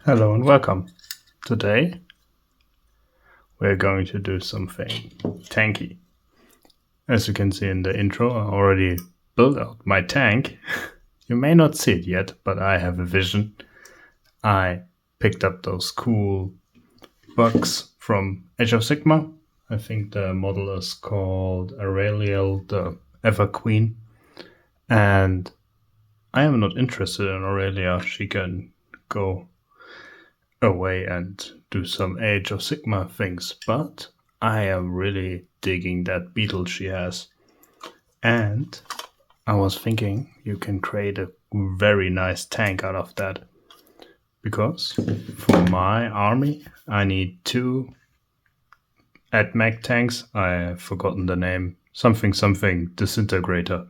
Hello and welcome. Today we're going to do something tanky. As you can see in the intro, I already built out my tank. You may not see it yet, but I have a vision. I picked up those cool bugs from Age of Sigma. I think the model is called Aureliel, the Ever Queen. And I am not interested in Aurelia. She can go away and do some Age of Sigma things, but I am really digging that Beetle she has. And I was thinking you can create a very nice tank out of that, because for my army I need 2 AdMech tanks. I have forgotten the name. Something disintegrator.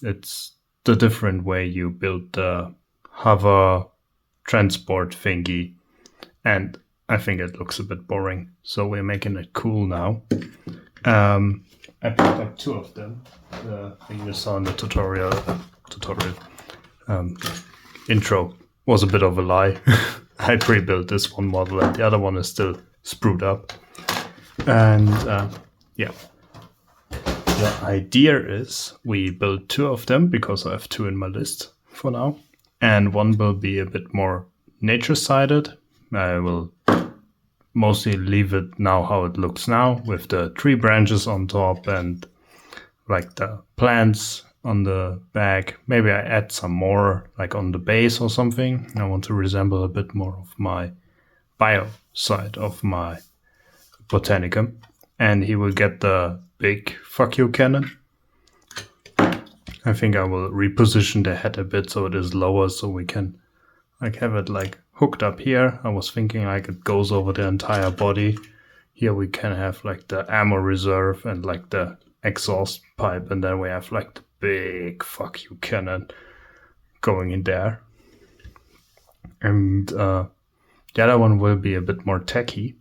It's the different way you build the hover transport thingy, and I think it looks a bit boring, so we're making it cool now. I picked up 2 of them. The thing you saw in the tutorial intro was a bit of a lie. I pre-built this one model and the other one is still sprued up. And yeah, the idea is we build 2 of them because I have 2 in my list for now, and one will be a bit more nature-sided. I will mostly leave it now how it looks now, with the tree branches on top and like the plants on the back. Maybe I add some more like on the base or something. I want to resemble a bit more of my bio side of my Botanicum. And he will get the big fuck you cannon. I think I will reposition the head a bit so it is lower, so we can like have it like hooked up here. I was thinking like it goes over the entire body. Here we can have like the ammo reserve and like the exhaust pipe, and then we have like the big fuck you cannon going in there. And the other one will be a bit more techy,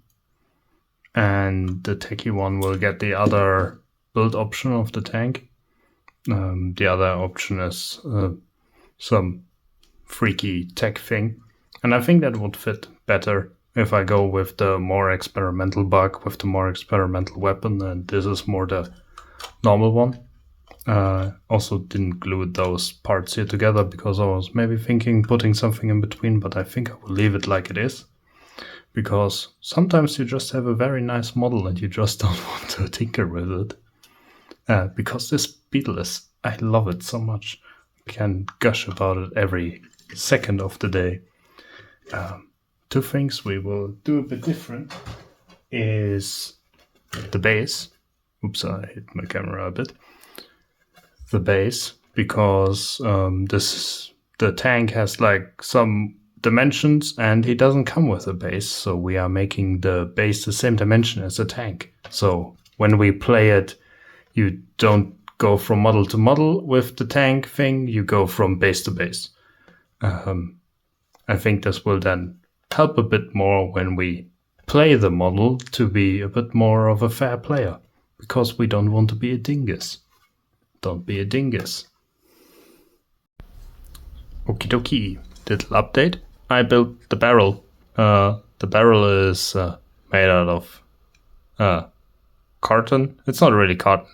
and the techy one will get the other build option of the tank. The other option is some freaky tech thing, and I think that would fit better if I go with the more experimental bug, with the more experimental weapon, and this is more the normal one. Also didn't glue those parts here together because I was maybe thinking putting something in between, but I think I will leave it like it is, because sometimes you just have a very nice model and you just don't want to tinker with it. Because this Beetle is, I love it so much. I can gush about it every second of the day. 2 things we will do a bit different is the base. Oops, I hit my camera a bit. The base, because the tank has like some dimensions and he doesn't come with a base, so we are making the base the same dimension as the tank. So when we play it, you don't go from model to model with the tank thing, you go from base to base. I think this will then help a bit more when we play the model to be a bit more of a fair player, because we don't want to be a dingus. Don't be a dingus. Okie dokie, little update. I built the barrel. The barrel is made out of carton. It's not really carton.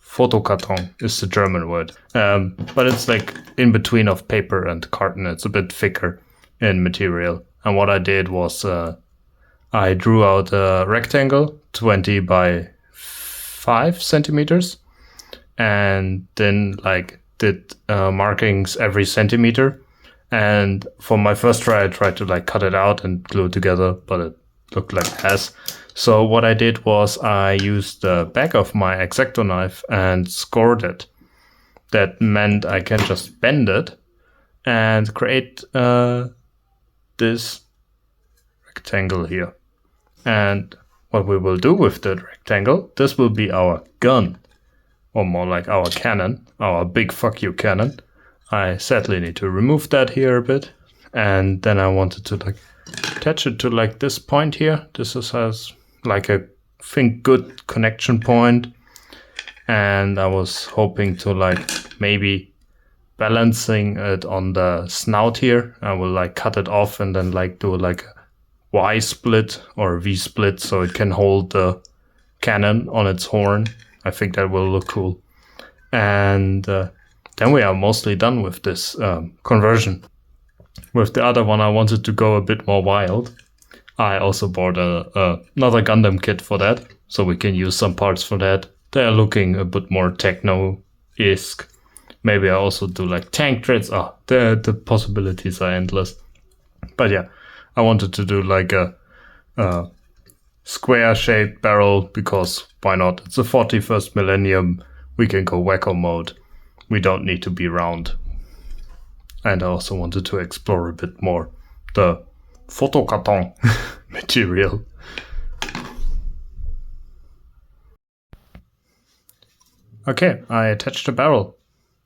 Photokarton is the German word. But it's like in between of paper and carton. It's a bit thicker in material. And what I did was I drew out a rectangle 20 by 5 centimeters, and then like did markings every centimeter. And for my first try, I tried to like cut it out and glue it together, but it looked like ass. So what I did was I used the back of my X-Acto knife and scored it. That meant I can just bend it and create this rectangle here. And what we will do with the rectangle, this will be our gun, or more like our cannon, our big fuck you cannon. I sadly need to remove that here a bit, and then I wanted to like attach it to like this point here. This has like a good connection point, and I was hoping to like maybe balancing it on the snout here. I will like cut it off and then like do like a Y split or V split so it can hold the cannon on its horn. I think that will look cool. And then we are mostly done with this conversion. With the other one, I wanted to go a bit more wild. I also bought another Gundam kit for that, so we can use some parts for that. They're looking a bit more techno-esque. Maybe I also do like tank treads. The possibilities are endless. But yeah, I wanted to do like a square-shaped barrel because why not? It's the 41st millennium. We can go wacko mode. We don't need to be round. And I also wanted to explore a bit more the photocarton material. Okay, I attached the barrel.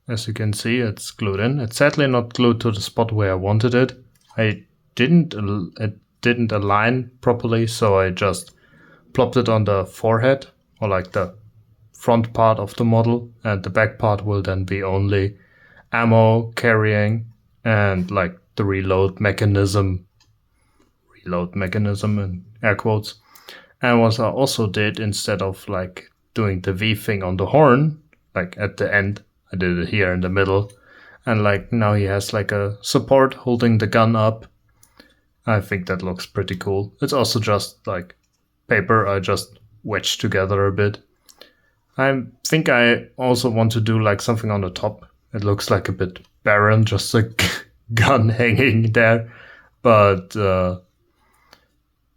As you can see, it's glued in. It's sadly not glued to the spot where I wanted it. It didn't align properly, so I just plopped it on the forehead, or like the front part of the model, and the back part will then be only ammo carrying and like the reload mechanism in air quotes. And what I also did, instead of like doing the V thing on the horn, like at the end, I did it here in the middle. And like now he has like a support holding the gun up. I think that looks pretty cool. It's also just like paper I just wedged together a bit. I think I also want to do like something on the top. It looks like a bit barren, just a gun hanging there. But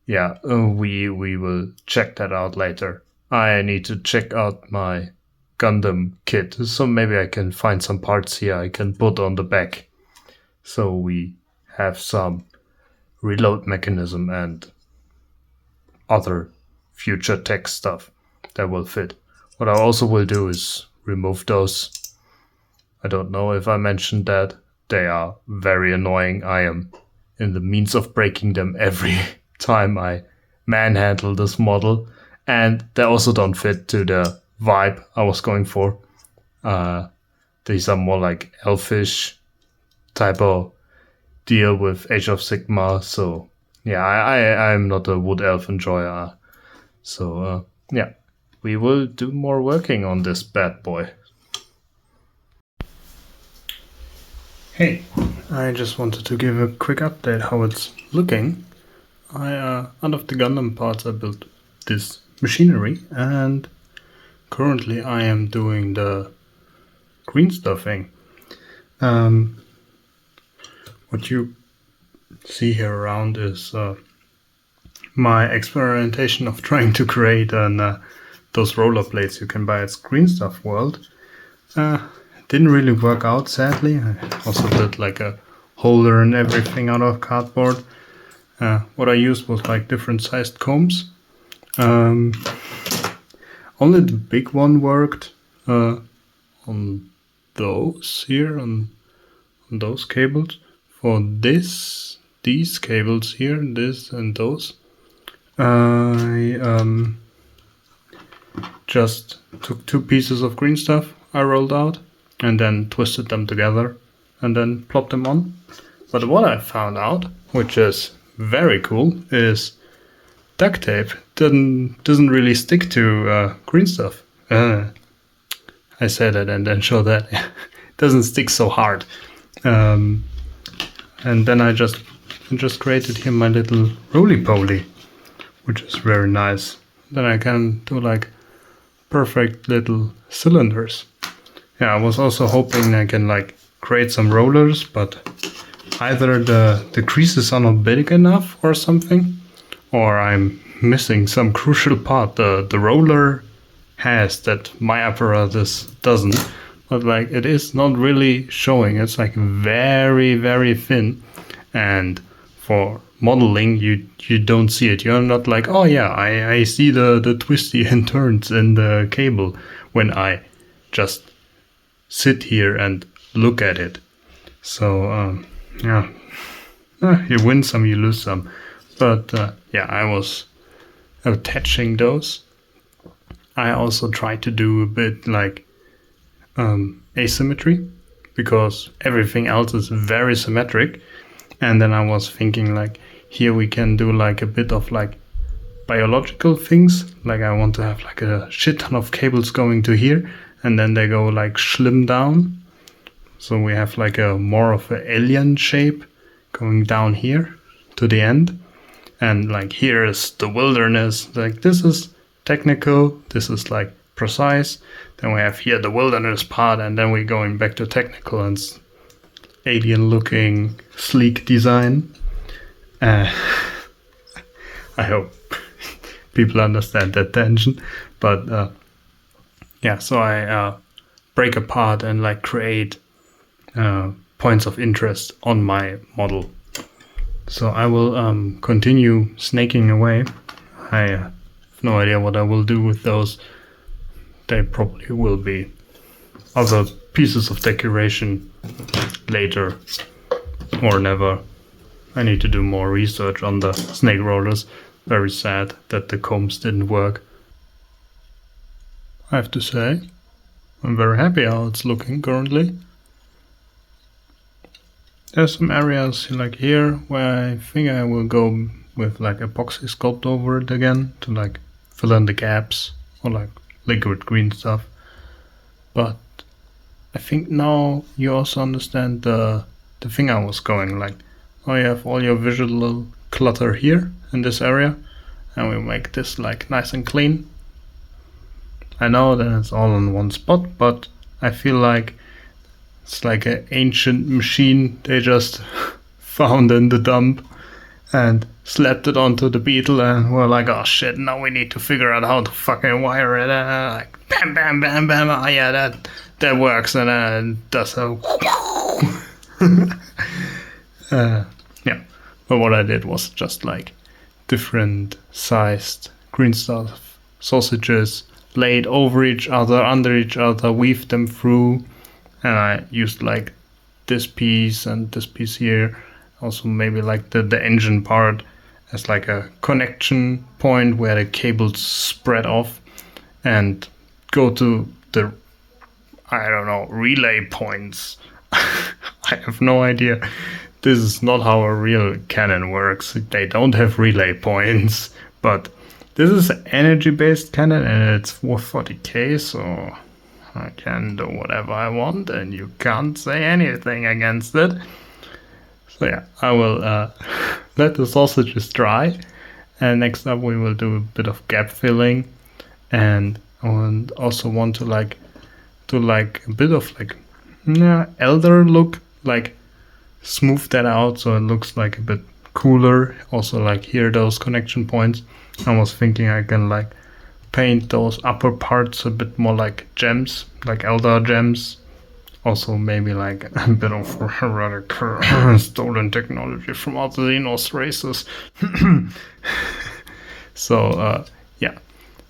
yeah, we will check that out later. I need to check out my Gundam kit, so maybe I can find some parts here I can put on the back. So we have some reload mechanism and other future tech stuff that will fit. What I also will do is remove those. I don't know if I mentioned that. They are very annoying. I am in the means of breaking them every time I manhandle this model. And they also don't fit to the vibe I was going for. These are more like elfish type of deal with Age of Sigmar. So yeah, I'm not a wood elf enjoyer. So yeah, we will do more working on this bad boy. Hey, I just wanted to give a quick update how it's looking. Out of the Gundam parts I built this machinery, and currently I am doing the green stuffing. What you see here around is my experimentation of trying to create those roller plates you can buy at Green Stuff World. Didn't really work out, sadly. I also did like a holder and everything out of cardboard. What I used was like different sized combs. Only the big one worked on those here, on those cables. For these cables here, this and those, I just took 2 pieces of green stuff I rolled out and then twisted them together and then plopped them on. But what I found out, which is very cool, is duct tape doesn't really stick to green stuff. I say that and then show that it doesn't stick so hard. And then I just created here my little roly-poly, which is very nice. Then I can do like perfect little cylinders. Yeah, I was also hoping I can like create some rollers, but either the creases are not big enough or something, or I'm missing some crucial part the roller has that my apparatus doesn't. But like it is not really showing. It's like very, very thin, and for modeling you don't see it. You're not like, oh yeah, I see the twisty and turns in the cable when I just sit here and look at it. So yeah, you win some, you lose some. But yeah, I was attaching those. I also tried to do a bit like asymmetry, because everything else is very symmetric. And then I was thinking like, here we can do like a bit of like biological things. Like I want to have like a shit ton of cables going to here, and then they go like slim down. So we have like a more of an alien shape going down here to the end. And like here is the wilderness. Like this is technical, this is like precise. Then we have here the wilderness part, and then we're going back to technical and alien looking sleek design. I hope people understand that tension. But yeah, so I break apart and like create points of interest on my model. So I will continue snaking away. I have no idea what I will do with those. They probably will be other pieces of decoration later or never. I need to do more research on the snake rollers. Very sad that the combs didn't work. I have to say, I'm very happy how it's looking currently. There's some areas like here where I think I will go with like epoxy sculpt over it again to like fill in the gaps, or like liquid green stuff. But I think now you also understand the thing I was going like, now you have all your visual clutter here in this area, and we make this like nice and clean. I know that it's all in one spot, but I feel like it's like an ancient machine they just found in the dump and slapped it onto the Beetle, and we're like, oh shit, now we need to figure out how to fucking wire it. Like bam, bam, bam, bam. Oh yeah, that works, and does a. Yeah, but what I did was just like different sized green stuff sausages laid over each other, under each other, weave them through. And I used like this piece and this piece here, also maybe like the engine part as like a connection point where the cables spread off and go to the, I don't know, relay points. I have no idea. This is not how a real cannon works. They don't have relay points, but this is an energy-based cannon and it's worth 40k, so I can do whatever I want and you can't say anything against it. So yeah, I will let the sausages dry, and next up we will do a bit of gap filling, and I also want to like do like a bit of like elder look, like smooth that out so it looks like a bit cooler. Also like here those connection points, I was thinking I can like paint those upper parts a bit more like gems, like elder gems. Also maybe like a bit of radical stolen technology from other Xenos races. So yeah,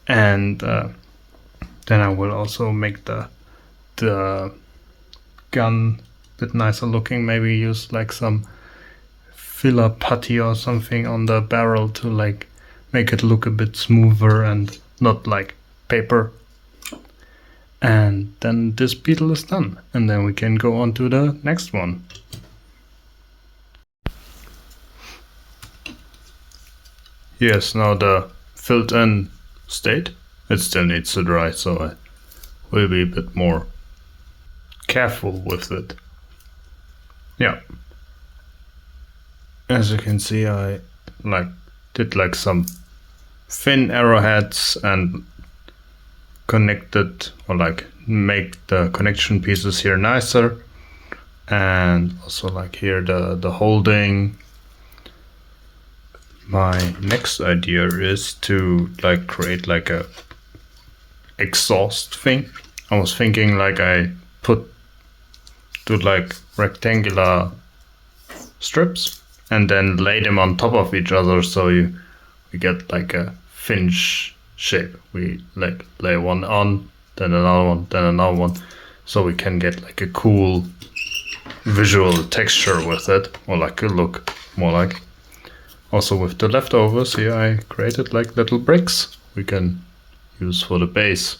and then I will also make the gun a bit nicer looking. Maybe use like some filler putty or something on the barrel to like make it look a bit smoother and not like paper. And then this Beetle is done, and then we can go on to the next one. Here's now the filled in state. It still needs to dry, so I will be a bit more careful with it. Yeah. As you can see, I did like some thin arrowheads and connected, or like make the connection pieces here nicer, and also like here the holding. My next idea is to like create like a exhaust thing. I was thinking like I do like rectangular strips and then lay them on top of each other, so we get like a finch shape. We like lay one on, then another one, then another one, so we can get like a cool visual texture with it, or like a look more like. Also with the leftovers here I created like little bricks we can use for the base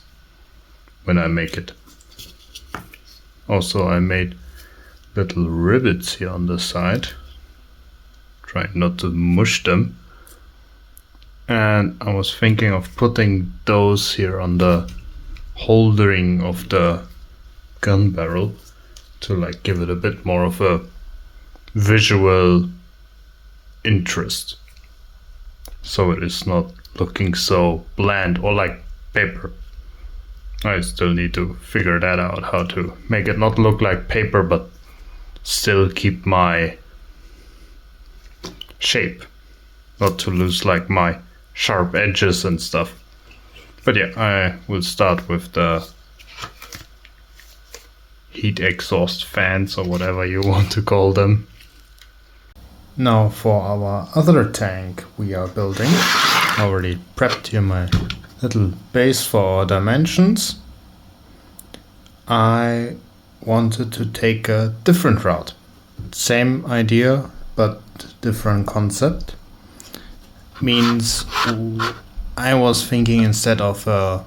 when I make it. Also, I made little rivets here on the side, trying not to mush them. And I was thinking of putting those here on the holdering of the gun barrel to like give it a bit more of a visual interest, so it is not looking so bland or like paper. I still need to figure that out, how to make it not look like paper but still keep my shape, not to lose like my sharp edges and stuff. But yeah, I will start with the heat exhaust fans or whatever you want to call them. Now for our other tank we are building. I already prepped here my little base for our dimensions. I wanted to take a different route. Same idea but different concept. Means I was thinking instead of a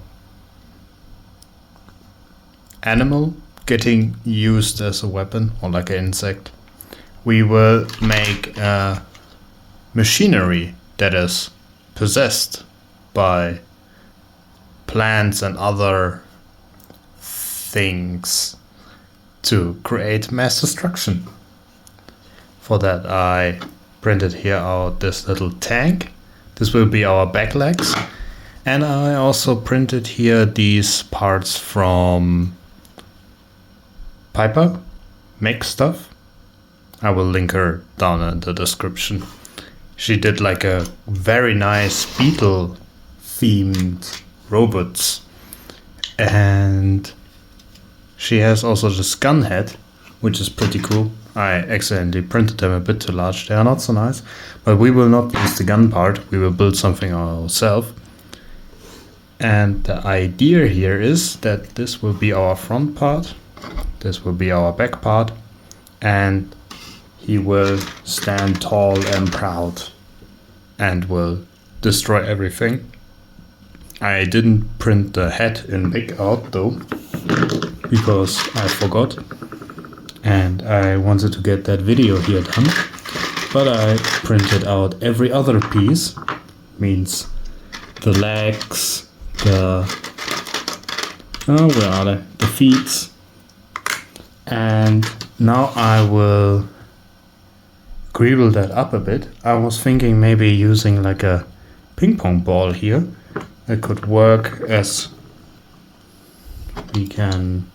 animal getting used as a weapon or like an insect, we will make a machinery that is possessed by plants and other things to create mass destruction. For that I printed here out this little tank. This will be our back legs. And I also printed here these parts from Piper Make Stuff. I will link her down in the description. She did like a very nice Beetle themed robots. And she has also this gun head, which is pretty cool. I accidentally printed them a bit too large. They are not so nice, but we will not use the gun part. We will build something ourselves. And the idea here is that this will be our front part, this will be our back part, and he will stand tall and proud and will destroy everything. I didn't print the head in big out though, because I forgot. And I wanted to get that video here done, but I printed out every other piece, means the legs, where are they? The feet. And now I will greeble that up a bit. I was thinking maybe using like a ping pong ball here that could work, as we can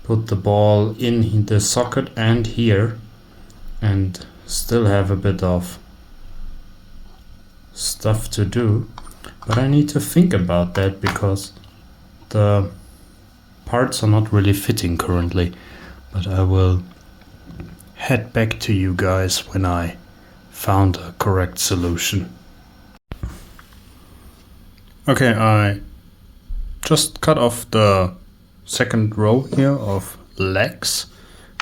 put the ball in the socket and here and still have a bit of stuff to do. But I need to think about that because the parts are not really fitting currently. But I will head back to you guys when I found a correct solution. Okay, I just cut off the second row here of legs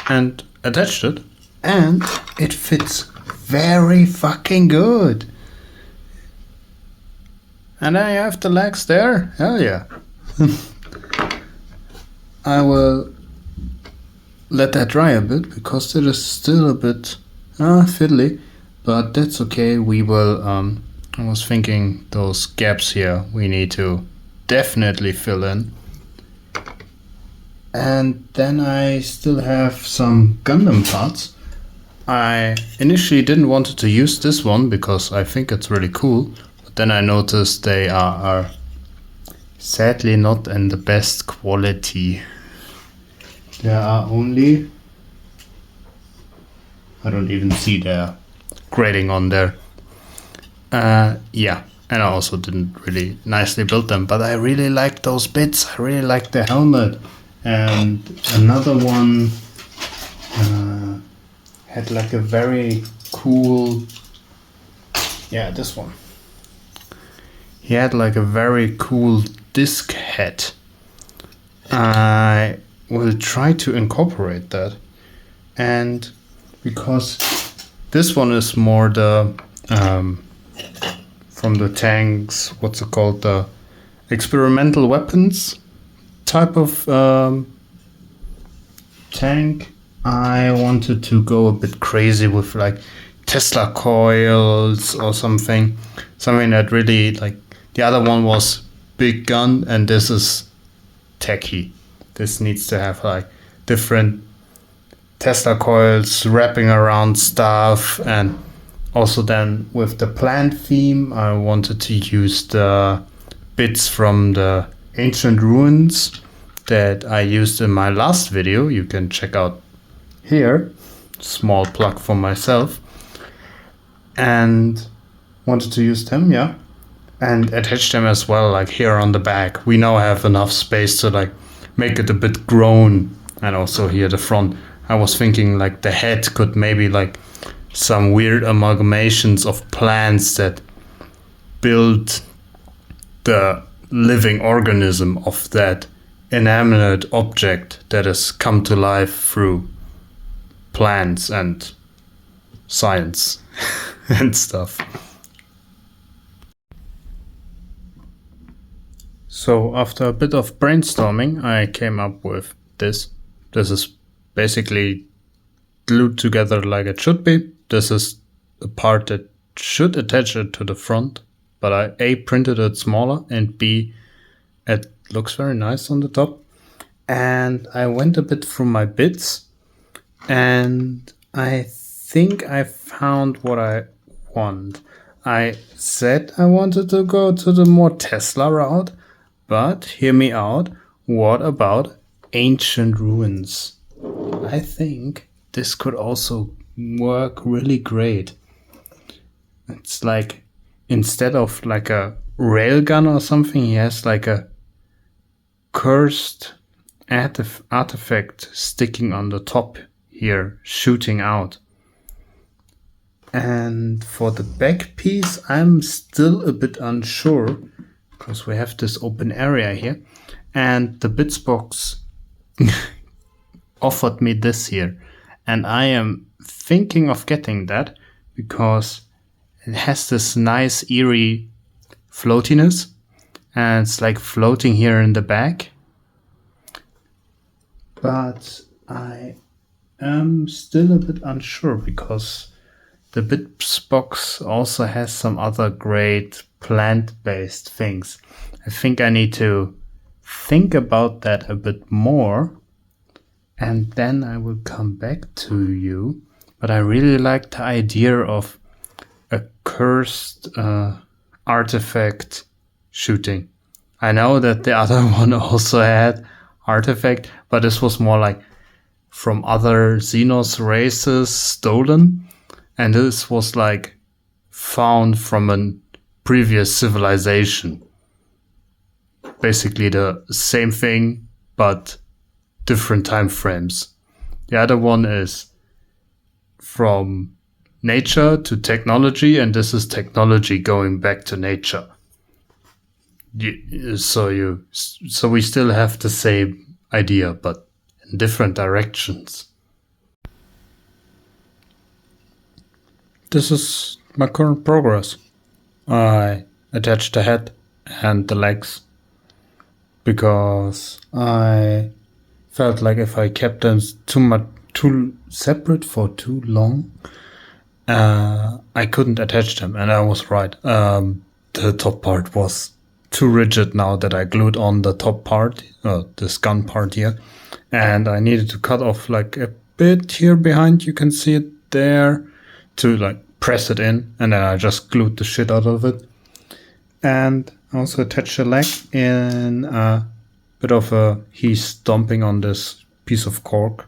and attached it, and it fits very fucking good. And then you have the legs there. Hell yeah. I will let that dry a bit because it is still a bit fiddly, but that's okay. We will I was thinking those gaps here we need to definitely fill in. And then I still have some Gundam parts. I initially didn't want to use this one because I think it's really cool, but then I noticed they are sadly not in the best quality. There are only, I don't even see their grading on there. Yeah, and I also didn't really nicely build them, but I really like those bits. I really like the helmet. And another one had like a very cool, yeah, this one. He had like a very cool disc head. I will try to incorporate that. And because this one is more the, from the tanks, what's it called, the experimental weapons type of tank, I wanted to go a bit crazy with like Tesla coils or something that really, like, the other one was big gun and this is techy. This needs to have like different Tesla coils wrapping around stuff, and also then with the plant theme I wanted to use the bits from the ancient ruins that I used in my last video. You can check out here, small plug for myself, and wanted to use them, yeah, and attach them as well, like here on the back. We now have enough space to like make it a bit grown, and also here the front. I was thinking like the head could maybe like some weird amalgamations of plants that build the living organism of that inanimate object that has come to life through plants and science and stuff. So after a bit of brainstorming, I came up with this. This is basically glued together like it should be. This is a part that should attach it to the front, but I A, printed it smaller, and B, it looks very nice on the top. And I went a bit through my bits, and I think I found what I want. I said I wanted to go to the more Tesla route, but hear me out. What about ancient ruins? I think this could also work really great. It's like, instead of like a railgun or something, he has like a cursed artifact sticking on the top here, shooting out. And for the back piece, I'm still a bit unsure, because we have this open area here, and the bits box offered me this here, and I am thinking of getting that because it has this nice eerie floatiness, and it's like floating here in the back. But I am still a bit unsure because the bits box also has some other great plant-based things. I think I need to think about that a bit more, and then I will come back to you. But I really like the idea of a cursed artifact shooting. I know that the other one also had artifact, but this was more like from other Xenos races stolen, and this was like found from a previous civilization. Basically the same thing, but different time frames. The other one is from nature to technology, and this is technology going back to nature. So we still have the same idea, but in different directions. This is my current progress. I attached the head and the legs because I felt like if I kept them too separate for too long, I couldn't attach them, and I was right. The top part was too rigid now that I glued on the top part, this gun part here, and I needed to cut off like a bit here behind. You can see it there, to like press it in, and then I just glued the shit out of it. And I also attached the leg in a bit of a, he's stomping on this piece of cork.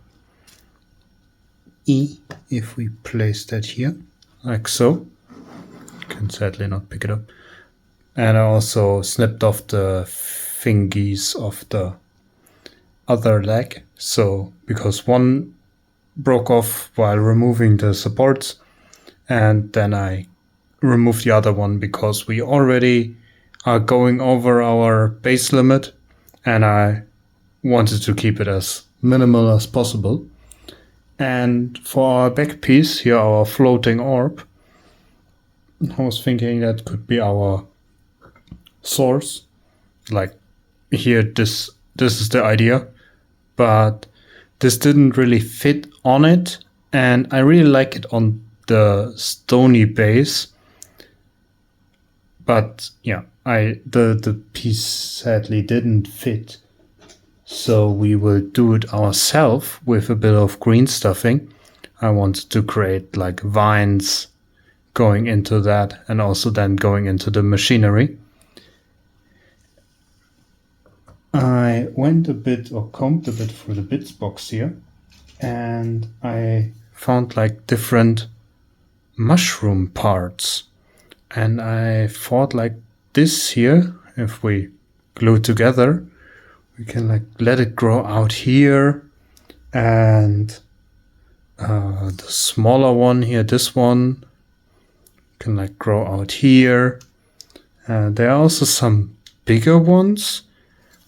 If we place that here, like so, you can sadly not pick it up. And I also snipped off the fingies of the other leg, so because one broke off while removing the supports, and then I removed the other one because we already are going over our base limit, and I wanted to keep it as minimal as possible. And for our back piece here, our floating orb, I was thinking that could be our source. Like here, this is the idea, but this didn't really fit on it, and I really like it on the stony base. But yeah, the piece sadly didn't fit. So we will do it ourselves with a bit of green stuffing. I wanted to create like vines going into that, and also then going into the machinery. I went a bit, or combed a bit through the bits box here, and I found like different mushroom parts. And I thought like this here, if we glue together, we can like let it grow out here, and the smaller one here, this one, can like grow out here. There are also some bigger ones,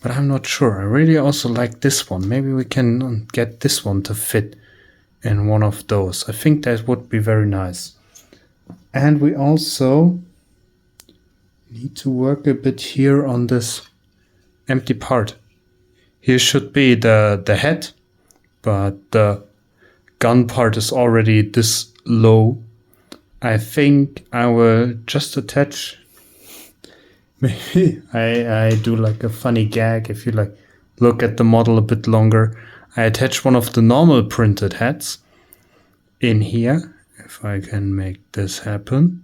but I'm not sure. I really also like this one. Maybe we can get this one to fit in one of those. I think that would be very nice. And we also need to work a bit here on this empty part. Here should be the head, but the gun part is already this low. I think I will just attach, maybe I do like a funny gag. If you like look at the model a bit longer, I attach one of the normal printed heads in here, if I can make this happen,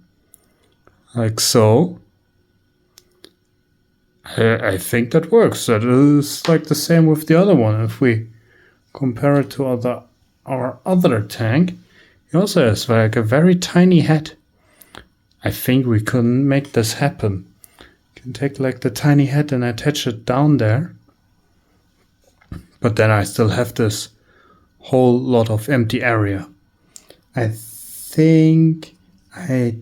like so. I think that works. That is like the same with the other one. If we compare it to our other tank, it also has like a very tiny head. I think we can make this happen. You can take like the tiny head and attach it down there. But then I still have this whole lot of empty area. I think I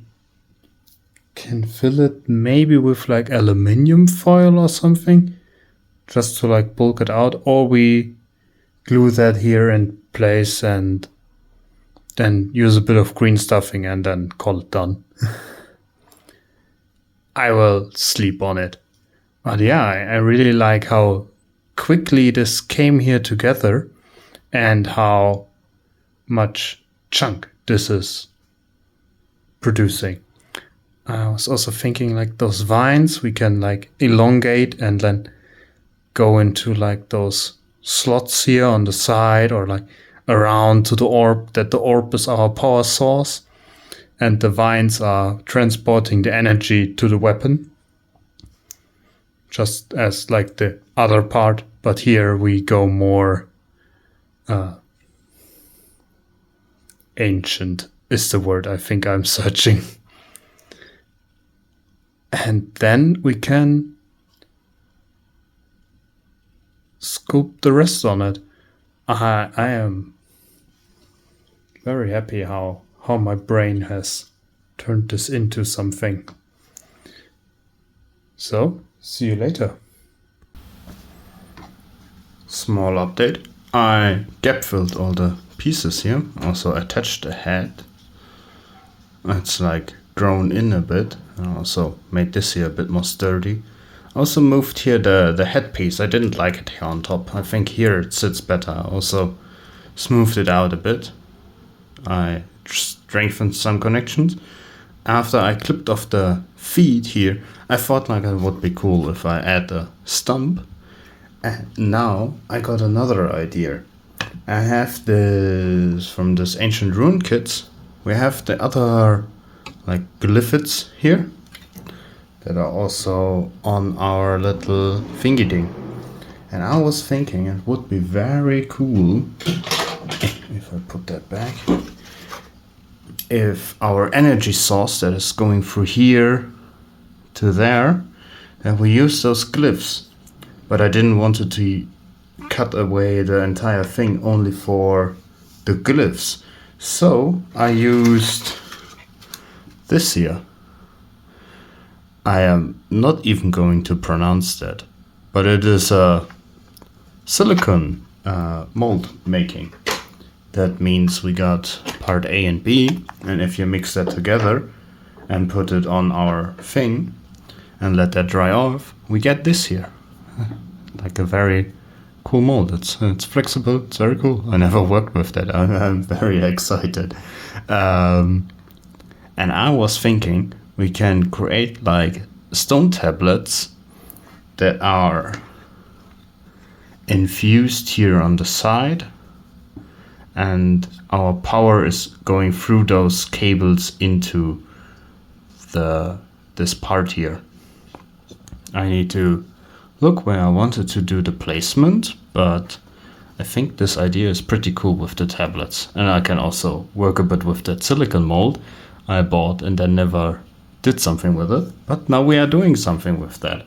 can fill it maybe with like aluminium foil or something, just to like bulk it out, or we glue that here in place and then use a bit of green stuffing and then call it done. I will sleep on it. But yeah, I really like how quickly this came here together and how much chunk this is producing. I was also thinking like those vines we can like elongate and then go into like those slots here on the side, or like around to the orb, that the orb is our power source and the vines are transporting the energy to the weapon, just as like the other part. But here we go more ancient is the word I think I'm searching. And then we can scoop the rest on it. I am very happy how my brain has turned this into something. So, see you later. Small update. I gap filled all the pieces here. Also attached the head. It's like grown in a bit. I also made this here a bit more sturdy. Also moved here the headpiece. I didn't like it here on top. I think here it sits better. I also smoothed it out a bit. I strengthened some connections. After I clipped off the feet here, I thought like it would be cool if I add a stump. And now I got another idea. I have this from this ancient rune kits. We have the other like glyphids here that are also on our little thingy thing. And I was thinking it would be very cool if I put that back, if our energy source that is going through here to there, and we use those glyphs. But I didn't want it to cut away the entire thing only for the glyphs. So I used this here. I am not even going to pronounce that, but it is a silicon mold making. That means we got part A and B, and if you mix that together and put it on our thing and let that dry off, we get this here. Like a very cool mold. It's flexible. It's very cool. I never worked with that. I'm very excited. And I was thinking we can create like stone tablets that are infused here on the side, and our power is going through those cables into this part here. I need to look where I wanted to do the placement, but I think this idea is pretty cool with the tablets, and I can also work a bit with that silicon mold I bought and then never did something with it, but now we are doing something with that.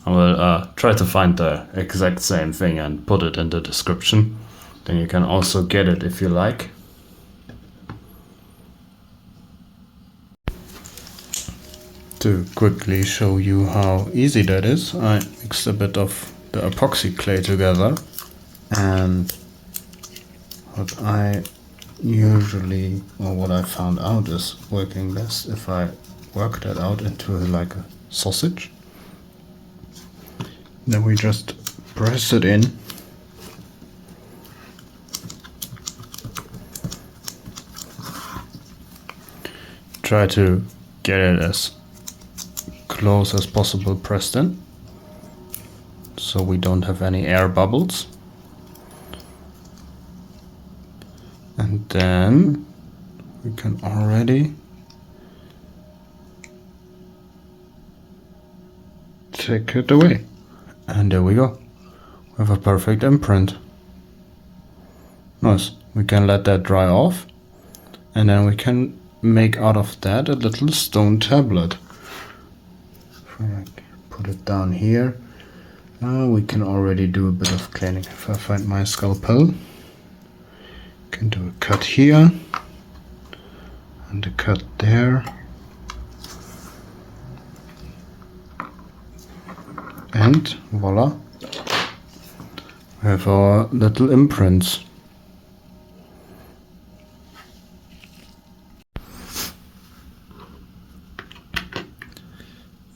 I will try to find the exact same thing and put it in the description. Then you can also get it if you like. To quickly show you how easy that is, I mixed a bit of the epoxy clay together, and what I usually, or what I found out is working best if I work that out into like a sausage. Then we just press it in. Try to get it as close as possible pressed in, so we don't have any air bubbles. And then we can already take it away. And there we go. We have a perfect imprint. Nice. We can let that dry off, and then we can make out of that a little stone tablet. If I put it down here, we can already do a bit of cleaning. If I find my scalpel, can do a cut here and a cut there, and voila, we have our little imprints.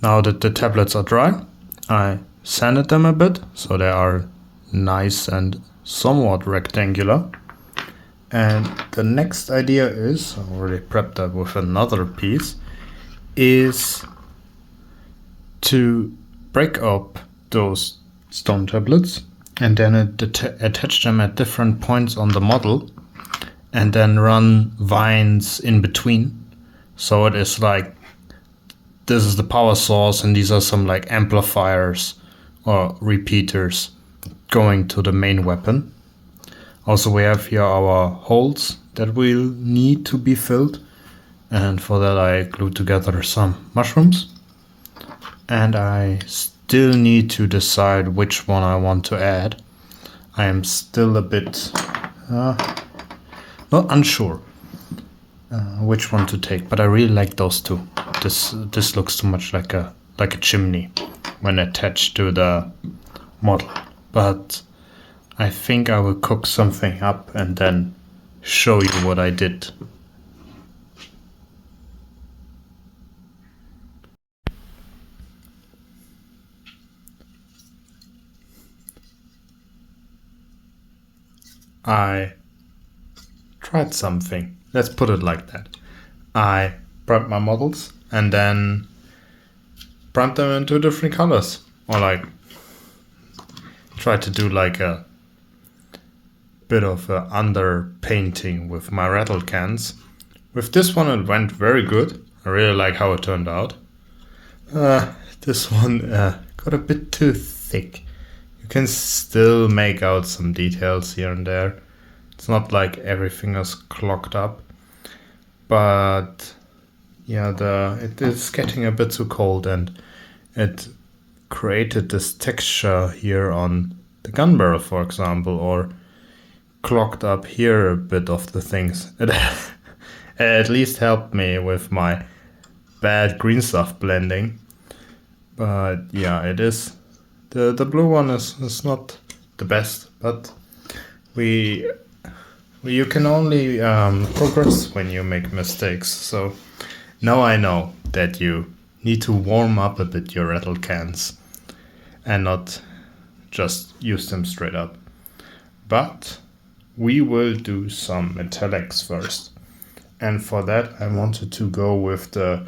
Now that the tablets are dry, I sanded them a bit so they are nice and somewhat rectangular. And the next idea is, I already prepped that with another piece, is to break up those stone tablets and then attach them at different points on the model, and then run vines in between. So it is like, this is the power source and these are some like amplifiers or repeaters going to the main weapon. Also, we have here our holes that will need to be filled, and for that I glued together some mushrooms, and I still need to decide which one I want to add. I am still a bit not unsure which one to take, but I really like those two. This looks too much like a chimney when attached to the model, but I think I will cook something up and then show you what I did. I tried something. Let's put it like that. I primed my models and then primed them into different colors, or like try to do like a bit of under painting with my rattle cans. With this one it went very good. I really like how it turned out. This one got a bit too thick. You can still make out some details here and there. It's not like everything is clogged up, but yeah, it is getting a bit too cold, and it created this texture here on the gun barrel, for example, or clogged up here a bit of the things. It at least helped me with my bad green stuff blending. But yeah, it is the blue one is not the best, but you can only progress when you make mistakes. So now I know that you need to warm up a bit your rattle cans and not just use them straight up. But we will do some metallics first. And for that I wanted to go with the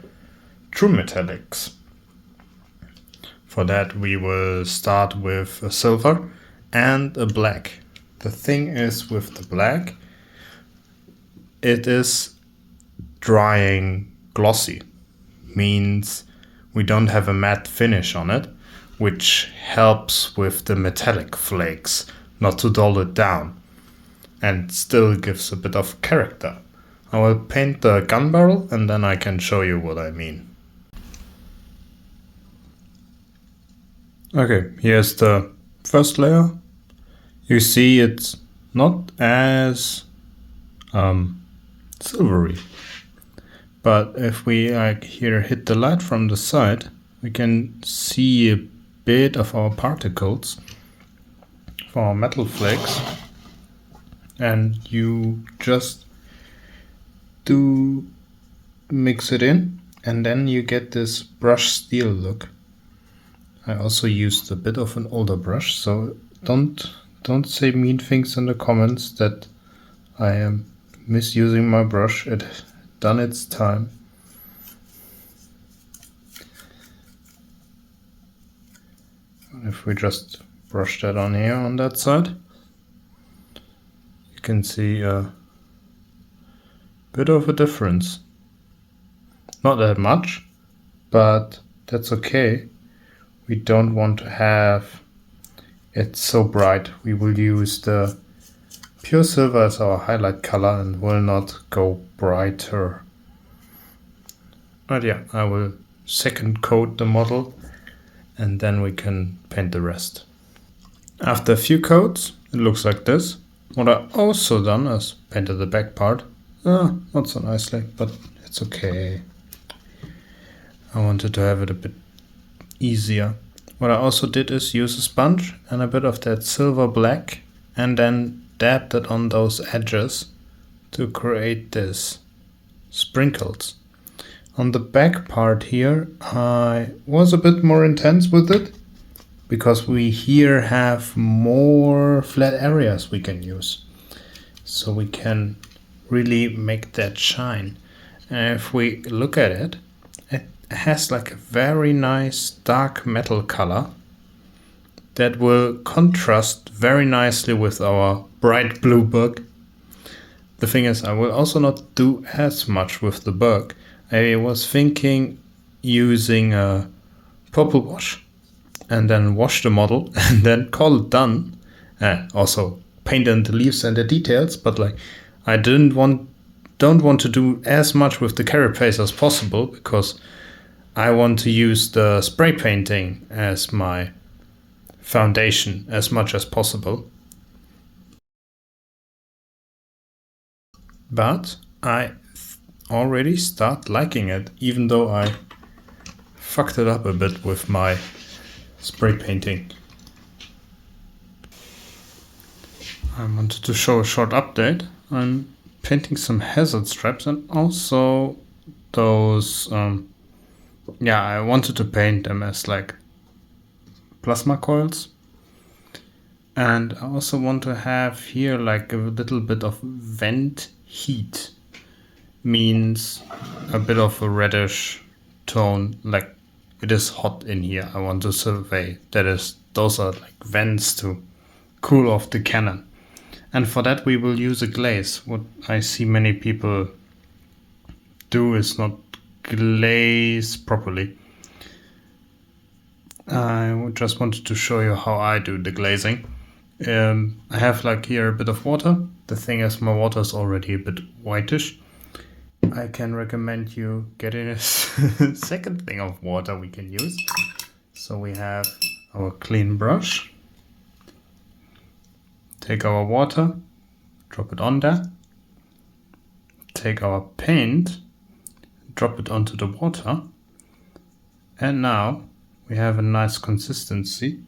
true metallics. For that we will start with a silver and a black. The thing is with the black, it is drying glossy. Means we don't have a matte finish on it, which helps with the metallic flakes not to dull it down and still gives a bit of character. I will paint the gun barrel and then I can show you what I mean. Okay, here's the first layer. You see it's not as silvery. But if we here hit the light from the side, we can see a bit of our particles for our metal flakes. And you just do mix it in and then you get this brush steel look. I also used a bit of an older brush, so don't say mean things in the comments that I am misusing my brush. It done its time. If we just brush that on here on that side, you can see a bit of a difference. Not that much, but that's okay. We don't want to have it so bright. We will use the pure silver as our highlight color and will not go brighter. But yeah, I will second coat the model and then we can paint the rest. After a few coats, it looks like this. What I also done is painted the back part. Not so nicely, but it's okay. I wanted to have it a bit easier. What I also did is use a sponge and a bit of that silver black and then dabbed it on those edges to create this sprinkles. On the back part here, I was a bit more intense with it because we here have more flat areas we can use. So we can really make that shine. And if we look at it, it has like a very nice dark metal color that will contrast very nicely with our bright blue bug. The thing is, I will also not do as much with the bug. I was thinking using a purple wash and then wash the model and then call it done. Also paint in the leaves and the details, but like I don't want to do as much with the carapace as possible because I want to use the spray painting as my foundation as much as possible. But I already start liking it, even though I fucked it up a bit with my spray painting. I wanted to show a short update. I'm painting some hazard straps and also those, I wanted to paint them as like plasma coils. And I also want to have here like a little bit of vent heat. Means a bit of a reddish tone, like it is hot in here. I want to survey those are like vents to cool off the cannon. And for that we will use a glaze. What I see many people do is not glaze properly. I just wanted to show you how I do the glazing. I have like here a bit of water. The thing is, my water is already a bit whitish. I can recommend you getting a second thing of water we can use. So we have our clean brush. Take our water, drop it on there. Take our paint, drop it onto the water. And now we have a nice consistency.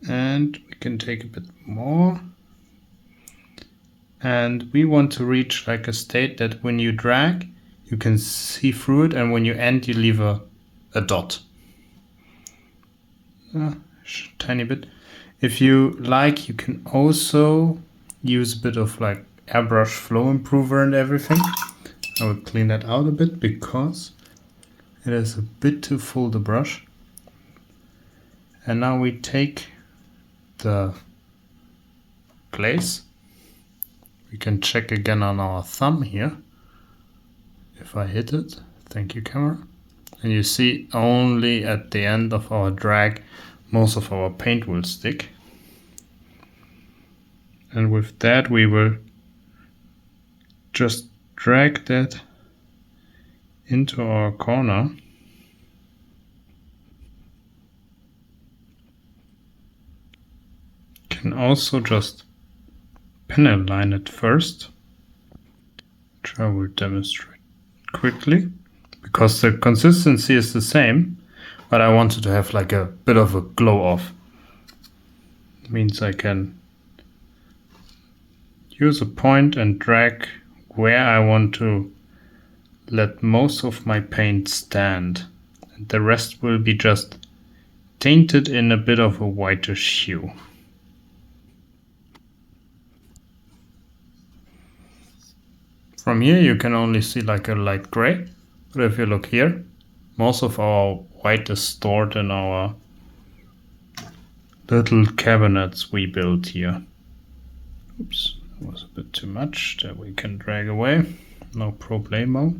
And we can take a bit more. And we want to reach like a state that when you drag, you can see through it, and when you end, you leave a dot. Tiny bit. If you like, you can also use a bit of like airbrush flow improver and everything. I will clean that out a bit because it is a bit too full, the brush. And now we take the glaze. We can check again on our thumb here. If I hit it, thank you camera. And you see only at the end of our drag, most of our paint will stick. And with that we will just drag that into our corner. Can also just panel line it first, which I will demonstrate quickly, because the consistency is the same, but I wanted to have like a bit of a glow off. It means I can use a point and drag where I want to let most of my paint stand, and the rest will be just tainted in a bit of a whitish hue. From here you can only see like a light gray, but if you look here, most of our white is stored in our little cabinets we built here. Oops, that was a bit too much, that we can drag away, no problemo.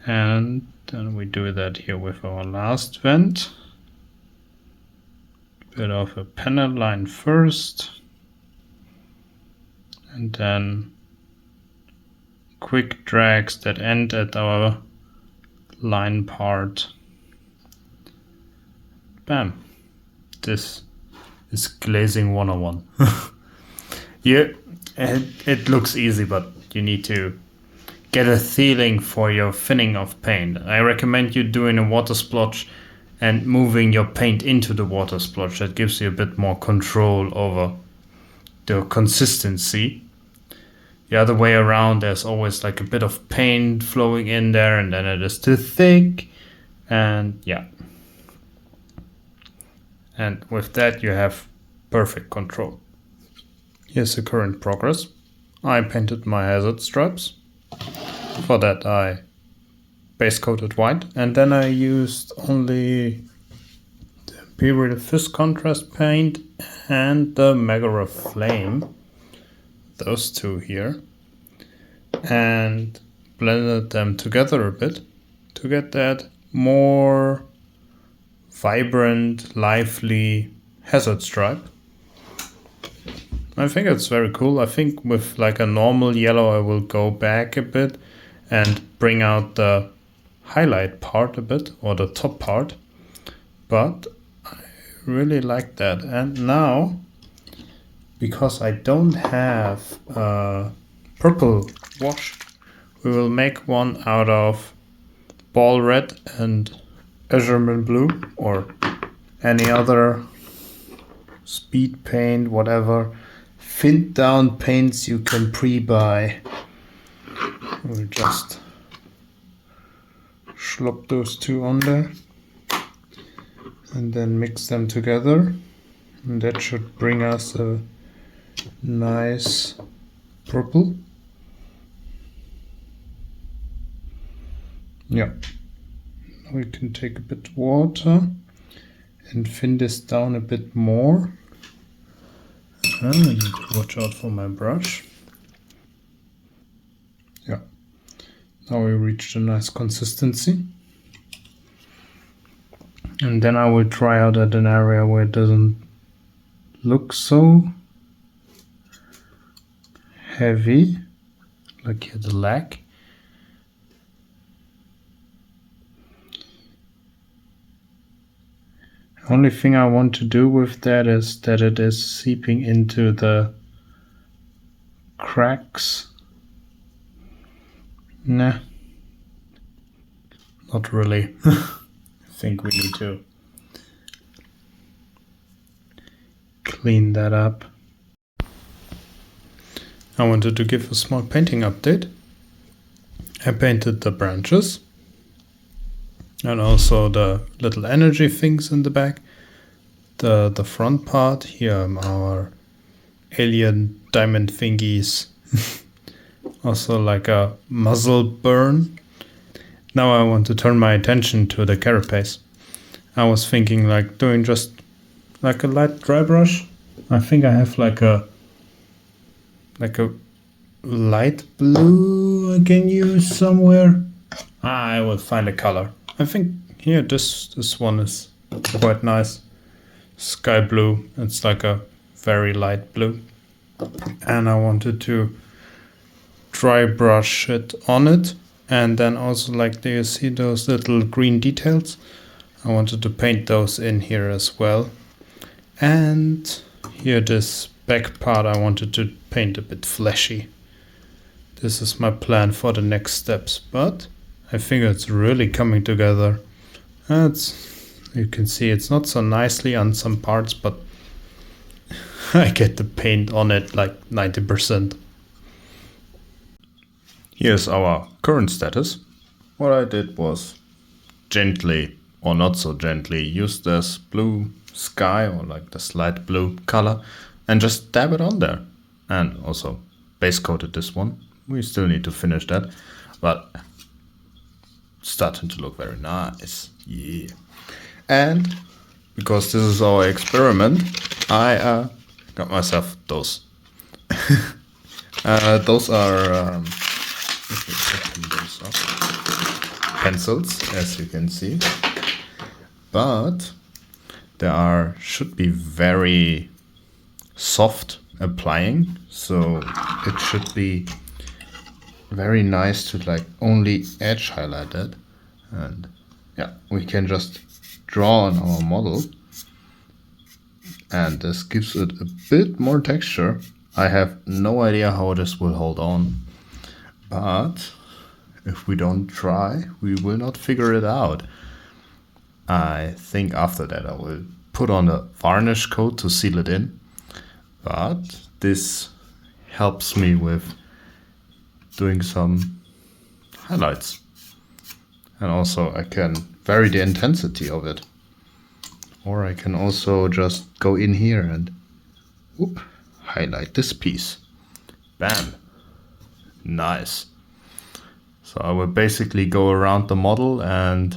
And then we do that here with our last vent. Bit of a panel line first, and then quick drags that end at our line part. Bam. This is glazing 101. Yeah, it looks easy, but you need to get a feeling for your thinning of paint. I recommend you doing a water splotch and moving your paint into the water splotch. That gives you a bit more control over the consistency. The other way around, there's always like a bit of paint flowing in there and then it is too thick, and yeah. And with that you have perfect control. Here's the current progress. I painted my hazard stripes. For that I base coated white, and then I used only the Imperial Fist contrast paint and the Megara Flame, those two here, and blended them together a bit to get that more vibrant, lively hazard stripe. I think it's very cool. I think with like a normal yellow I will go back a bit and bring out the highlight part a bit, or the top part, but I really like that. And now, because I don't have a purple wash, we will make one out of ball red and azure blue, or any other speed paint, whatever thinned down paints you can pre-buy. We'll just slop those two on there and then mix them together, and that should bring us a nice purple. Yeah, we can take a bit of water and thin this down a bit more. I need to watch out for my brush. Yeah, now we reached a nice consistency. And then I will try out at an area where it doesn't look so heavy, like here the leg. Only thing I want to do with that is that it is seeping into the cracks. Nah, not really. I think we need to clean that up. I wanted to give a small painting update. I painted the branches and also the little energy things in the back. the front part. Here our alien diamond thingies. Also like a muzzle burn. Now I want to turn my attention to the carapace. I was thinking like doing just like a light dry brush. I think I have like a light blue I can use somewhere. I will find a color. I think here this one is quite nice. Sky blue. It's like a very light blue. And I wanted to dry brush it on it. And then also, like, do you see those little green details? I wanted to paint those in here as well. And here this back part I wanted to paint a bit fleshy. This is my plan for the next steps, but I think it's really coming together. You can see it's not so nicely on some parts, but I get the paint on it like 90%. Here's our current status. What I did was gently, or not so gently, use this blue sky or like this light blue color and just dab it on there. And also base coated this one. We still need to finish that, but it's starting to look very nice. Yeah. And because this is our experiment, I got myself those. Those are pencils, as you can see, but they should be very soft applying, so it should be very nice to like only edge highlight it. And yeah, we can just draw on our model, and this gives it a bit more texture. I have no idea how this will hold on, but if we don't try, we will not figure it out. I think after that I will put on a varnish coat to seal it in, but this helps me with doing some highlights. And also I can vary the intensity of it. Or I can also just go in here and whoop, highlight this piece. Bam. Nice. So I will basically go around the model and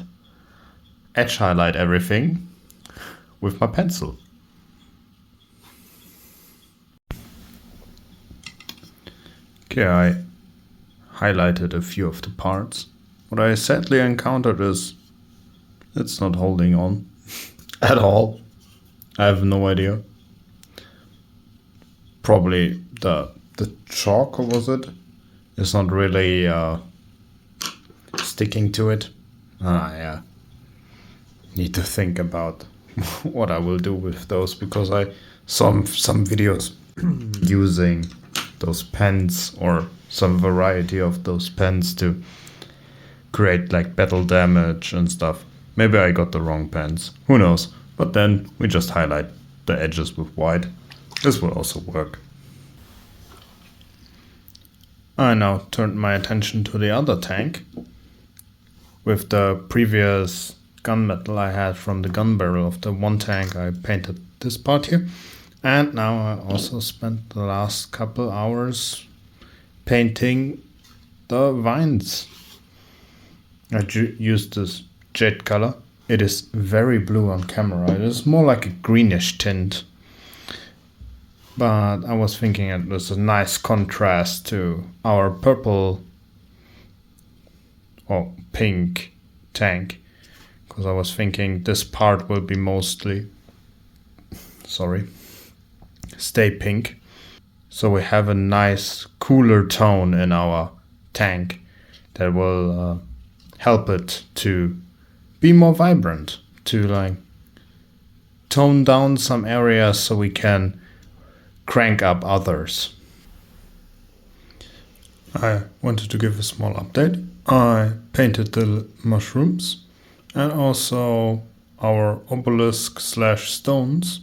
edge highlight everything with my pencil. Okay, I highlighted a few of the parts. What I sadly encountered is it's not holding on at all. I have no idea. Probably the chalk, or was it? It's not really sticking to it. Yeah. Need to think about what I will do with those, because I saw some videos using those pens or some variety of those pens to create like battle damage and stuff. Maybe I got the wrong pens, who knows. But then we just highlight the edges with white. This will also work. I now turned my attention to the other tank. With the previous gunmetal I had from the gun barrel of the one tank, I painted this part here. And now I also spent the last couple hours painting the vines. I used this jet color. It is very blue on camera. It is more like a greenish tint. But I was thinking it was a nice contrast to our purple or pink tank. Because I was thinking this part will be mostly, stay pink. So we have a nice cooler tone in our tank that will help it to be more vibrant, to like tone down some areas so we can crank up others. I wanted to give a small update. I painted the mushrooms and also our obelisk / stones.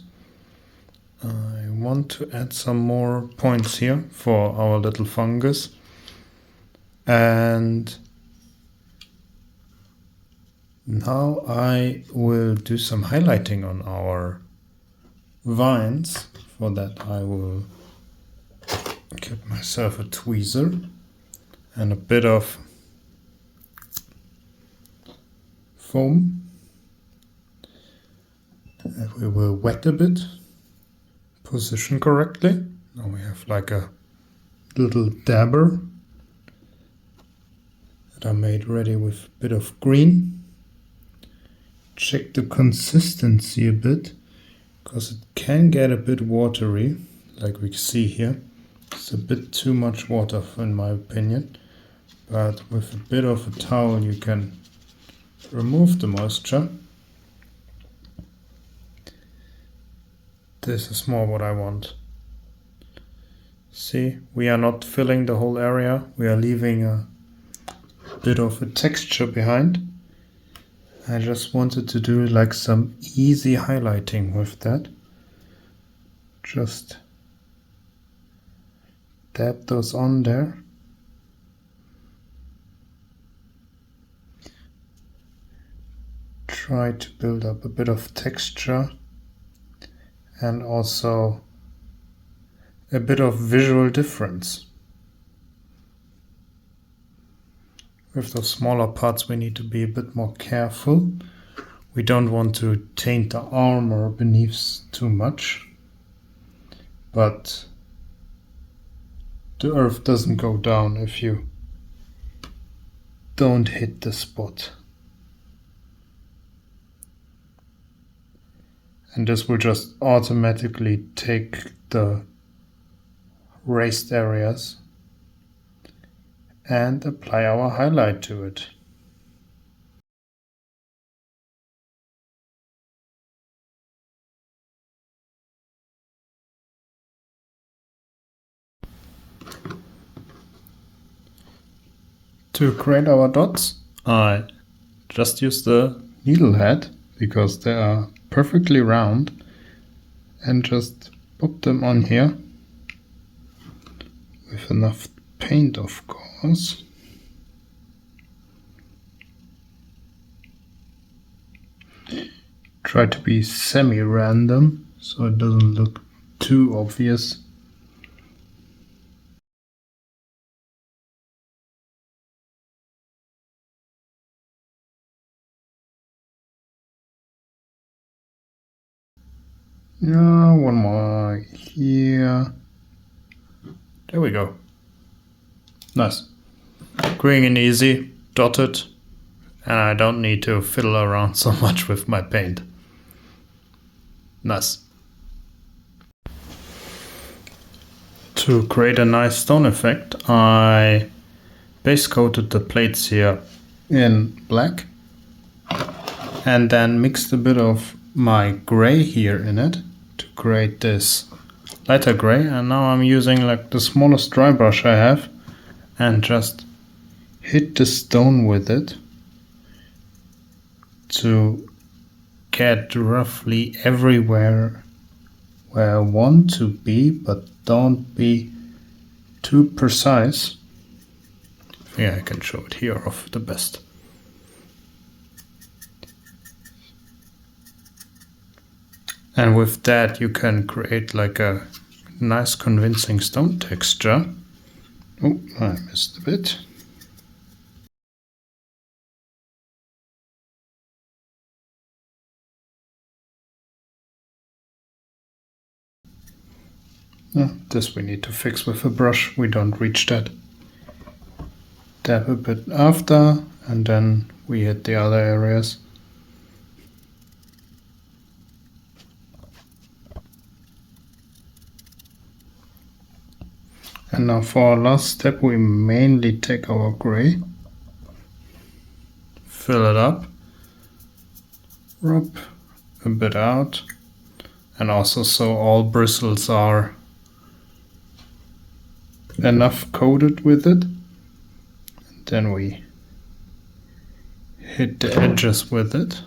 I want to add some more points here for our little fungus. And now I will do some highlighting on our vines. For that I will get myself a tweezer and a bit of foam. And we will wet a bit, position correctly. Now we have like a little dabber that I made ready with a bit of green. Check the consistency a bit, because it can get a bit watery, like we see here. It's a bit too much water in my opinion, but with a bit of a towel you can remove the moisture. This is more what I want. See, we are not filling the whole area, we are leaving a bit of a texture behind. I just wanted to do like some easy highlighting with that. Just dab those on there. Try to build up a bit of texture and also a bit of visual difference. With those smaller parts we need to be a bit more careful. We don't want to taint the armor beneath too much, but the earth doesn't go down if you don't hit the spot. And this will just automatically take the raised areas and apply our highlight to it. To create our dots, I just use the needle head because they are perfectly round, and just pop them on here with enough paint, of course. Try to be semi-random so it doesn't look too obvious. Yeah, one more here. There we go. Nice. Quick and easy, dotted, and I don't need to fiddle around so much with my paint. Nice. To create a nice stone effect, I base coated the plates here in black and then mixed a bit of my gray here in it to create this lighter gray. And now I'm using like the smallest dry brush I have and just hit the stone with it to get roughly everywhere where I want to be, but don't be too precise. Yeah, I can show it here off the best. And with that you can create like a nice convincing stone texture. Oh, I missed a bit. This we need to fix with a brush, we don't reach that. Dab a bit after, and then we hit the other areas. And now for our last step we mainly take our gray, fill it up, rub a bit out, and also so all bristles are enough coated with it. And then we hit the edges with it.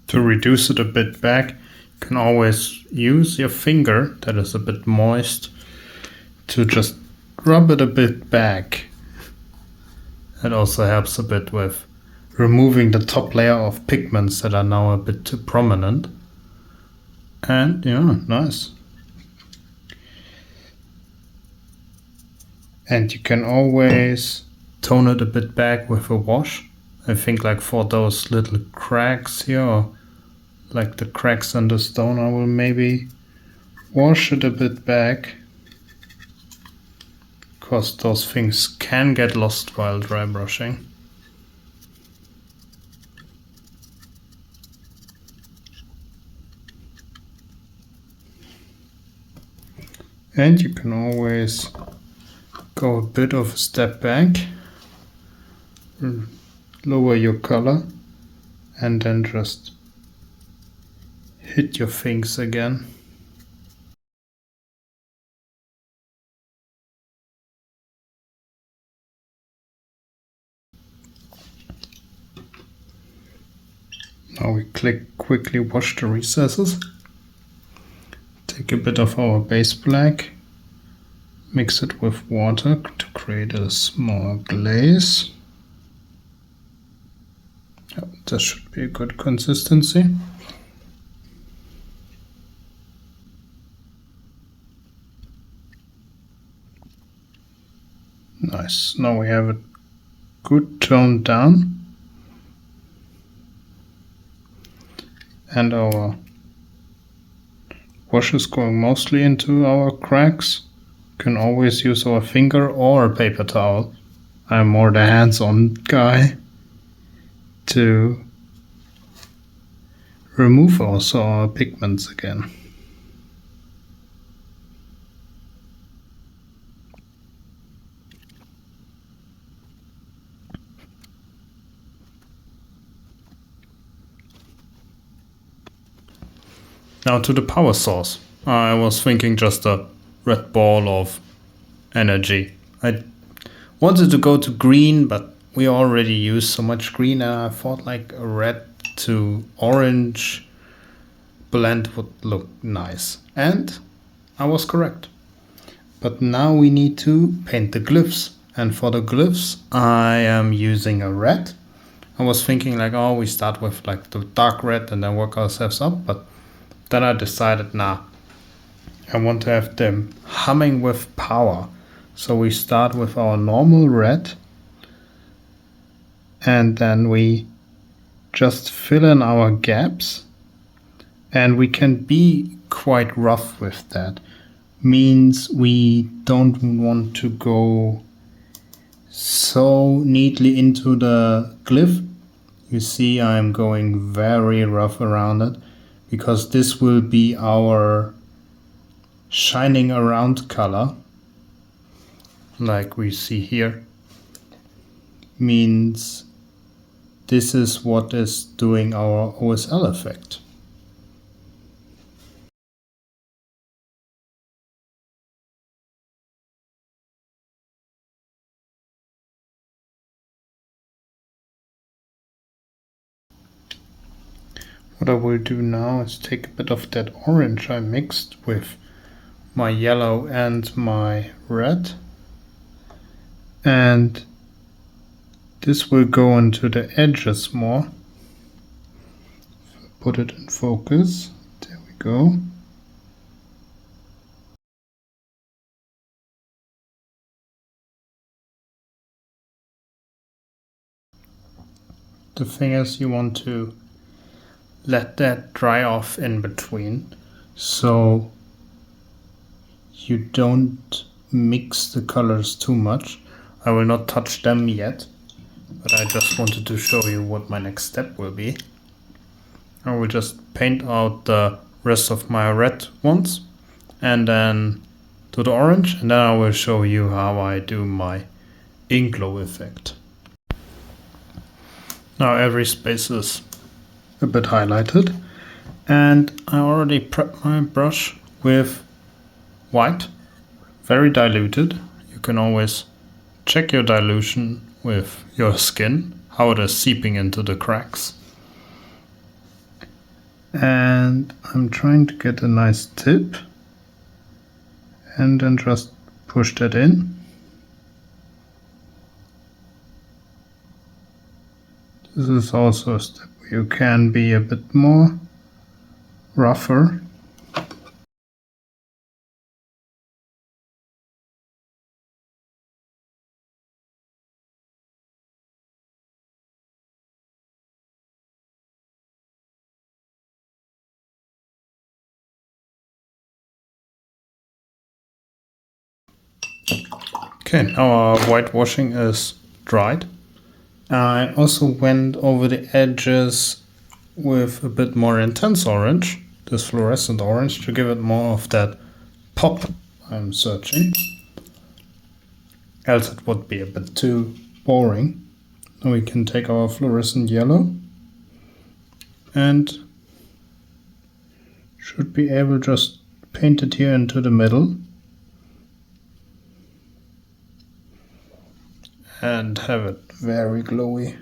To reduce it a bit back, You can always use your finger that is a bit moist to just rub it a bit back. It also helps a bit with removing the top layer of pigments that are now a bit too prominent. And yeah, nice. And you can always tone it a bit back with a wash. I think like for those little cracks here, or like the cracks on the stone, I will maybe wash it a bit back, because those things can get lost while dry brushing. And you can always go a bit of a step back, lower your color, and then just hit your things again. Now we quickly wash the recesses. Take a bit of our base black, mix it with water to create a small glaze. This should be a good consistency. Nice. Now we have it good toned down. And our wash is going mostly into our cracks. You can always use our finger or a paper towel. I'm more the hands-on guy to remove also our pigments again. Now to the power source. I was thinking just a red ball of energy. I wanted to go to green, but we already used so much green, and I thought like a red to orange blend would look nice. And I was correct. But now we need to paint the glyphs. And for the glyphs, I am using a red. I was thinking like, oh, we start with like the dark red and then work ourselves up. But then I decided, nah, I want to have them humming with power. So we start with our normal red. And then we just fill in our gaps. And we can be quite rough with that. Means we don't want to go so neatly into the glyph. You see I'm going very rough around it, because this will be our shining around color, like we see here. Means this is what is doing our OSL effect. What I will do now is take a bit of that orange I mixed with my yellow and my red, and this will go into the edges more. Put it in focus. There we go. The thing is, you want to let that dry off in between, so you don't mix the colors too much. I will not touch them yet, but I just wanted to show you what my next step will be. I will just paint out the rest of my red ones and then to the orange, and then I will show you how I do my ink glow effect. Now every space is a bit highlighted, and I already prepped my brush with white, very diluted. You can always check your dilution with your skin, how it is seeping into the cracks. And I'm trying to get a nice tip and then just push that in. This is also a step where you can be a bit more rougher. Okay, now our whitewashing is dried. I also went over the edges with a bit more intense orange, this fluorescent orange, to give it more of that pop I'm searching. Else it would be a bit too boring. Now we can take our fluorescent yellow and should be able just paint it here into the middle and have it very glowy.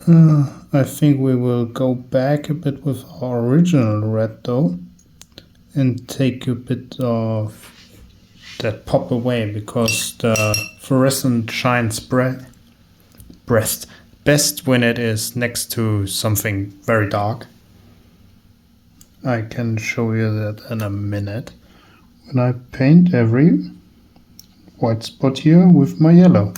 I think we will go back a bit with our original red though and take a bit of that pop away, because the fluorescent shines best when it is next to something very dark. I can show you that in a minute when I paint every white spot here with my yellow.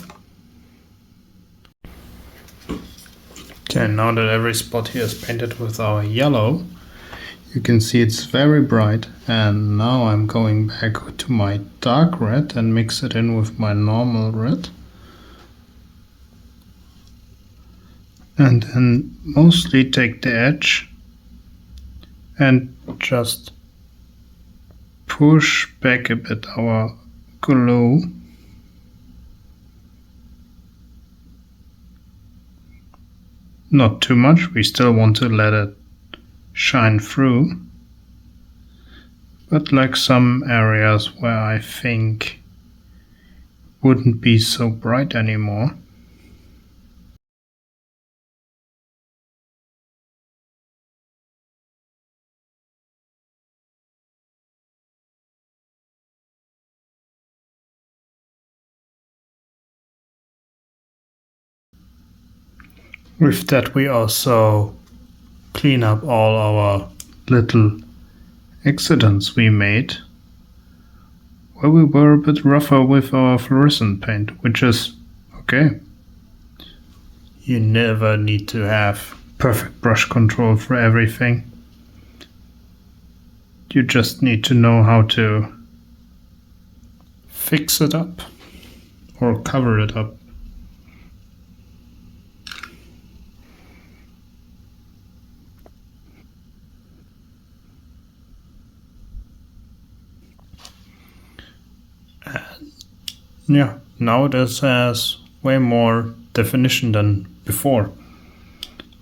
Okay, now that every spot here is painted with our yellow, you can see it's very bright, and now I'm going back to my dark red and mix it in with my normal red. And then mostly take the edge and just push back a bit our glow. Not too much, we still want to let it shine through. But like some areas where I think wouldn't be so bright anymore. With that we also clean up all our little accidents we made where we were a bit rougher with our fluorescent paint, which is okay. You never need to have perfect brush control for everything. You just need to know how to fix it up or cover it up. Yeah, now this has way more definition than before.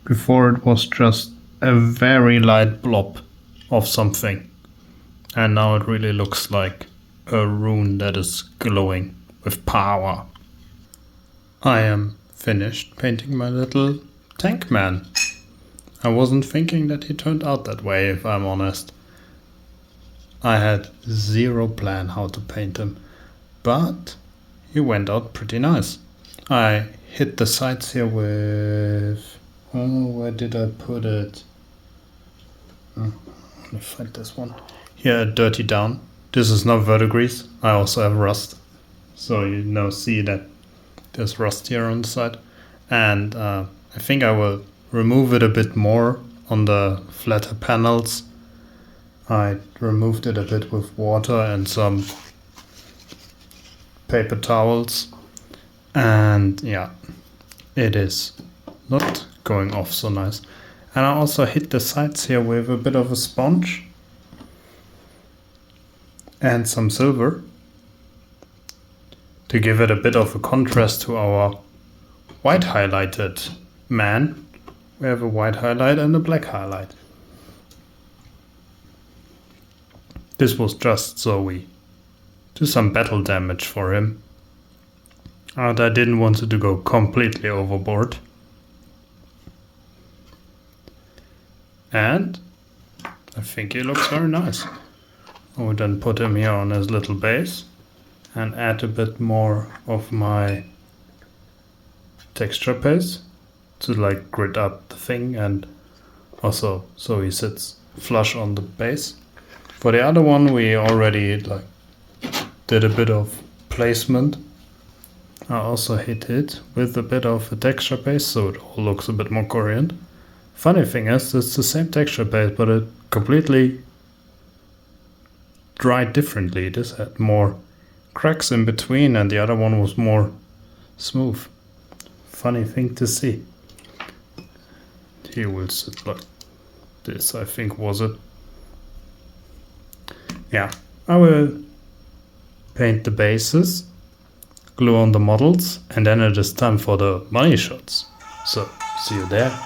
Before it was just a very light blob of something, and now it really looks like a rune that is glowing with power. I am finished painting my little tank man. I wasn't thinking that he turned out that way, if I'm honest. I had zero plan how to paint him, but he went out pretty nice. I hit the sides here with... oh, where did I put it? Let me find this one. Here, Dirty Down. This is not verdigris. I also have rust. So you now see that there's rust here on the side. And I think I will remove it a bit more on the flatter panels. I removed it a bit with water and some paper towels, and yeah, it is not going off so nice. And I also hit the sides here with a bit of a sponge and some silver to give it a bit of a contrast to our white highlighted man. We have a white highlight and a black highlight. This was just so we do some battle damage for him. And I didn't want it to go completely overboard. And I think he looks very nice. I will then put him here on his little base and add a bit more of my texture paste to like grid up the thing, and also so he sits flush on the base. For the other one we already like did a bit of placement. I also hit it with a bit of a texture paste so it all looks a bit more coherent. Funny thing is, it's the same texture paste, but it completely dried differently. This had more cracks in between and the other one was more smooth. Funny thing to see. Here will sit like this, I think, was it. Yeah, I will paint the bases, glue on the models, and then it is time for the money shots. So, see you there.